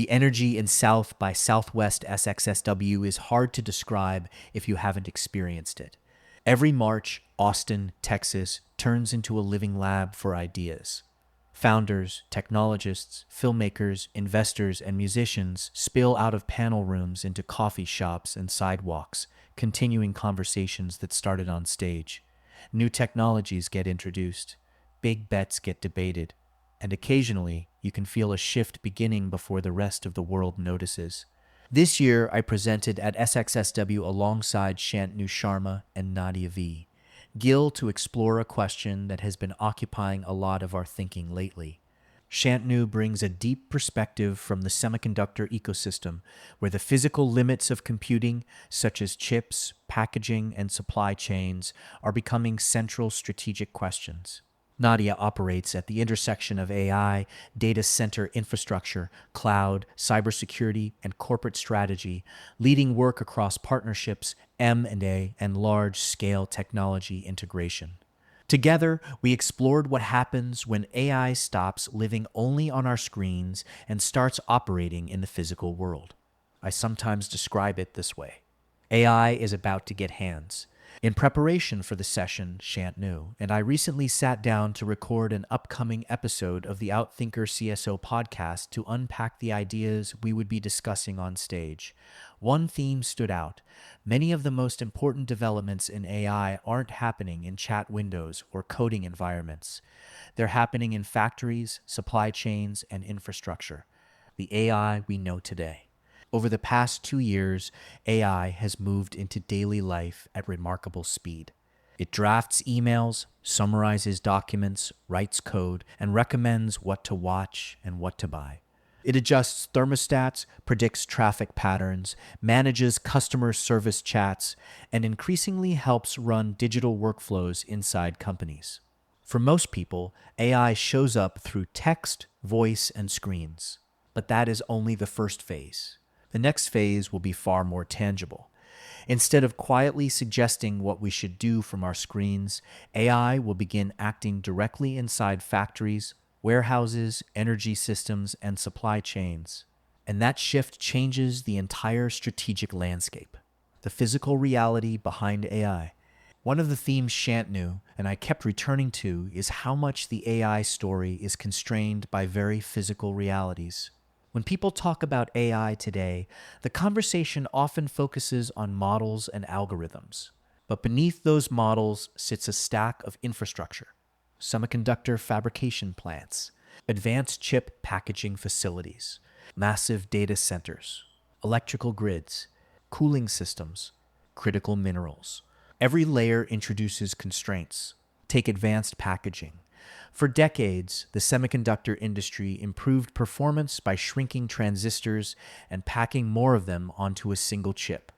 The energy in South by Southwest SXSW is hard to describe if you haven't experienced it. Every March, Austin, Texas, turns into a living lab for ideas. Founders, technologists, filmmakers, investors, and musicians spill out of panel rooms into coffee shops and sidewalks, continuing conversations that started on stage. New technologies get introduced. Big bets get debated. And occasionally, you can feel a shift beginning before the rest of the world notices. This year, I presented at SXSW alongside Shantanu Sharma and Nadia V. Gill to explore a question that has been occupying a lot of our thinking lately. Shantanu brings a deep perspective from the semiconductor ecosystem, where the physical limits of computing, such as chips, packaging, and supply chains, are becoming central strategic questions. Nadia operates at the intersection of AI, data center infrastructure, cloud, cybersecurity, and corporate strategy, leading work across partnerships, M&A, and large-scale technology integration. Together, we explored what happens when AI stops living only on our screens and starts operating in the physical world. I sometimes describe it this way. AI is about to get hands. In preparation for the session, Shantanu and I recently sat down to record an upcoming episode of the Outthinker CSO podcast to unpack the ideas we would be discussing on stage. One theme stood out. Many of the most important developments in AI aren't happening in chat windows or coding environments. They're happening in factories, supply chains, and infrastructure. The AI we know today. Over the past 2 years, AI has moved into daily life at remarkable speed. It drafts emails, summarizes documents, writes code, and recommends what to watch and what to buy. It adjusts thermostats, predicts traffic patterns, manages customer service chats, and increasingly helps run digital workflows inside companies. For most people, AI shows up through text, voice, and screens. But that is only the first phase. The next phase will be far more tangible. Instead of quietly suggesting what we should do from our screens, AI will begin acting directly inside factories, warehouses, energy systems, and supply chains. And that shift changes the entire strategic landscape, the physical reality behind AI. One of the themes Shantanu and I kept returning to is how much the AI story is constrained by very physical realities. When people talk about AI today, the conversation often focuses on models and algorithms. But beneath those models sits a stack of infrastructure, semiconductor fabrication plants, advanced chip packaging facilities, massive data centers, electrical grids, cooling systems, critical minerals. Every layer introduces constraints. Take advanced packaging. For decades, the semiconductor industry improved performance by shrinking transistors and packing more of them onto a single chip.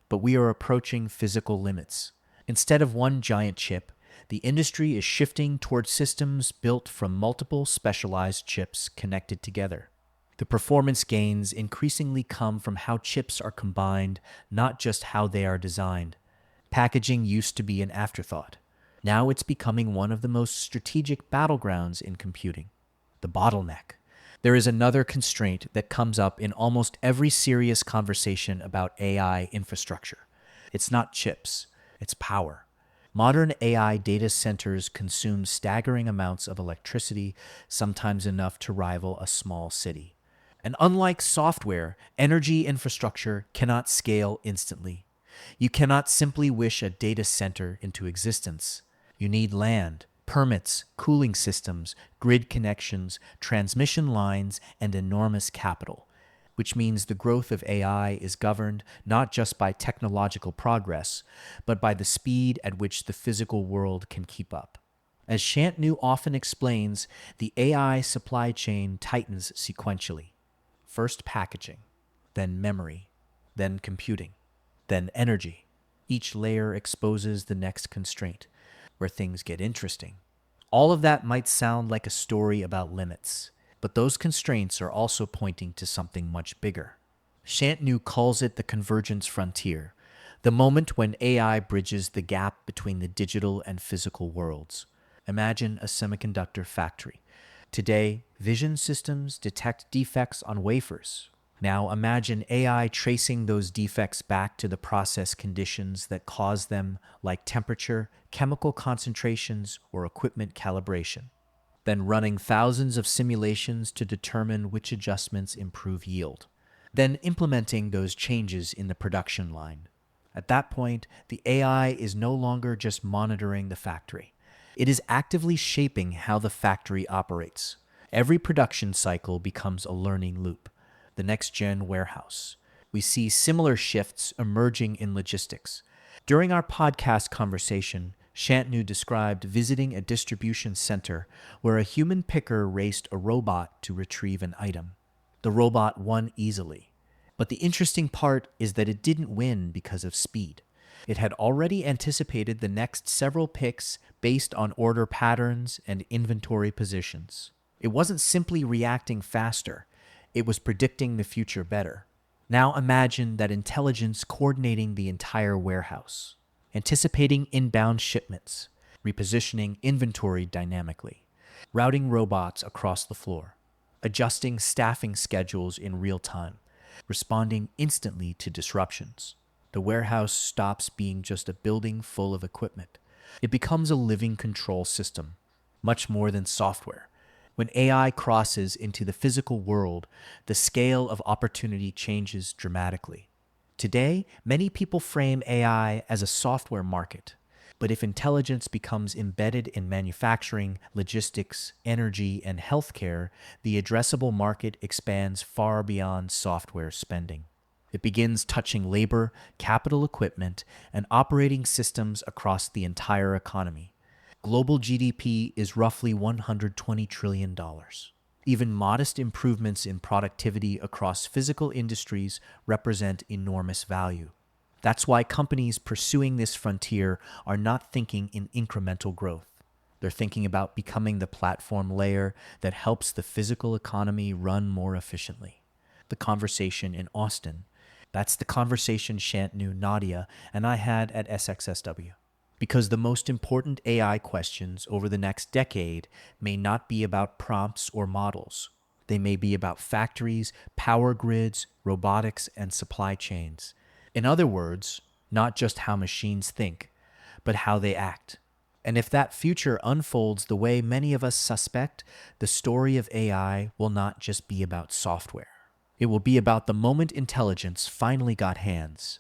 But we are approaching physical limits. Instead of one giant chip, the industry is shifting towards systems built from multiple specialized chips connected together. The performance gains increasingly come from how chips are combined, not just how they are designed. Packaging used to be an afterthought. Now it's becoming one of the most strategic battlegrounds in computing, the bottleneck. There is another constraint that comes up in almost every serious conversation about AI infrastructure. It's not chips, it's power. Modern AI data centers consume staggering amounts of electricity, sometimes enough to rival a small city. And unlike software, energy infrastructure cannot scale instantly. You cannot simply wish a data center into existence. You need land, permits, cooling systems, grid connections, transmission lines, and enormous capital, which means the growth of AI is governed not just by technological progress, but by the speed at which the physical world can keep up. As Shantanu often explains, the AI supply chain tightens sequentially. First packaging, then memory, then computing, then energy. Each layer exposes the next constraint, where things get interesting. All of that might sound like a story about limits, but those constraints are also pointing to something much bigger. Shantanu calls it the convergence frontier, the moment when AI bridges the gap between the digital and physical worlds. Imagine a semiconductor factory. Today, vision systems detect defects on wafers. Now imagine AI tracing those defects back to the process conditions that cause them, like temperature, chemical concentrations, or equipment calibration. Then running thousands of simulations to determine which adjustments improve yield. Then implementing those changes in the production line. At that point, the AI is no longer just monitoring the factory. It is actively shaping how the factory operates. Every production cycle becomes a learning loop. The next-gen warehouse. We see similar shifts emerging in logistics. During our podcast conversation, Shantanu described visiting a distribution center where a human picker raced a robot to retrieve an item. The robot won easily. But the interesting part is that it didn't win because of speed. It had already anticipated the next several picks based on order patterns and inventory positions. It wasn't simply reacting faster. It was predicting the future better. Now imagine that intelligence coordinating the entire warehouse, anticipating inbound shipments, repositioning inventory dynamically, routing robots across the floor, adjusting staffing schedules in real time, responding instantly to disruptions. The warehouse stops being just a building full of equipment. It becomes a living control system, much more than software. When AI crosses into the physical world, the scale of opportunity changes dramatically. Today, many people frame AI as a software market. But if intelligence becomes embedded in manufacturing, logistics, energy, and healthcare, the addressable market expands far beyond software spending. It begins touching labor, capital equipment, and operating systems across the entire economy. Global GDP is roughly $120 trillion. Even modest improvements in productivity across physical industries represent enormous value. That's why companies pursuing this frontier are not thinking in incremental growth. They're thinking about becoming the platform layer that helps the physical economy run more efficiently. The conversation in Austin. That's the conversation Shantanu, Nadia, and I had at SXSW. Because the most important AI questions over the next decade may not be about prompts or models. They may be about factories, power grids, robotics, and supply chains. In other words, not just how machines think, but how they act. And if that future unfolds the way many of us suspect, the story of AI will not just be about software. It will be about the moment intelligence finally got hands.